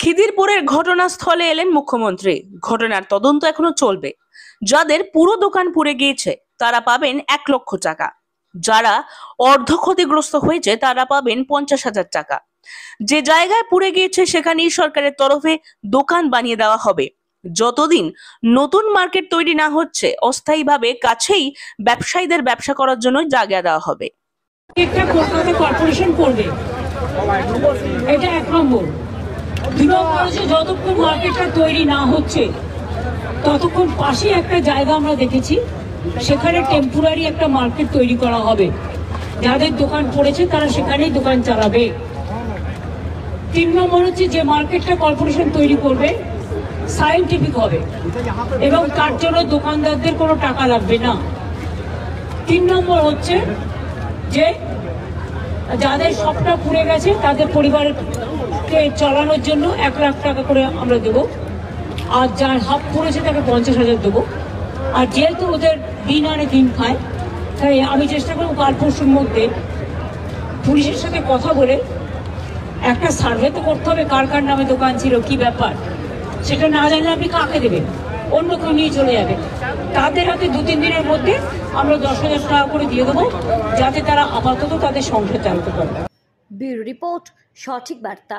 খিদিরপুরের ঘটনাস্থলে এলেন মুখ্যমন্ত্রী। ঘটনার তদন্ত এখনো চলবে। যাদের পুরো দোকান পুড়ে গিয়েছে তারা পাবেন 1,00,000 টাকা, যারা অর্ধ ক্ষতিগ্রস্ত হয়েছে তারা পাবেন 50,000 টাকা। যে জায়গায় পুড়ে গিয়েছে সেখানেই সরকারের তরফে দোকান বানিয়ে দেওয়া হবে। যতদিন নতুন মার্কেট তৈরি না হচ্ছে অস্থায়ীভাবে কাছেই ব্যবসায়ীদের ব্যবসা করার জন্য জায়গা দেওয়া হবে। কলকাতা কর্পোরেশন করবে, এটা 1 নম্বর। 2 নম্বর হচ্ছে যতক্ষণ মার্কেটটা তৈরি না হচ্ছে ততক্ষণ পাশে একটা জায়গা আমরা দেখেছি, সেখানে টেম্পোরারি একটা মার্কেট তৈরি করা হবে। যাদের দোকান পড়েছে তারা সেখানেই দোকান চালাবে। 3 নম্বর হচ্ছে যে মার্কেটটা কর্পোরেশন তৈরি করবে সায়েন্টিফিক হবে এবং তার জন্য দোকানদারদের কোনো টাকা লাগবে না। 3 নম্বর হচ্ছে যে যাদের সবটা পুড়ে গেছে তাদের পরিবারকে চালানোর জন্য 1,00,000 টাকা করে আমরা দেবো, আর যার হাফ পড়েছে তাকে 50,000 দেবো। আর যেহেতু ওদের দিন আনে দিন খায়, তাই আমি চেষ্টা করবো কাল পরশুর মধ্যে পুলিশের সাথে কথা বলে একটা সার্ভে তো করতে হবে কার কার নামে দোকান ছিল, কি ব্যাপার। সেটা না জানলে আপনি কাকে দেবেন? অন্য কেউ নিয়ে চলে যাবে। তাদের হাতে 2-3 দিনের মধ্যে আমরা 10,000 টাকা করে দিয়ে দেবো, যাতে তারা আপাতত তাদের সংসার চালাতে পারে। ব্যুরো রিপোর্ট, সঠিক বার্তা।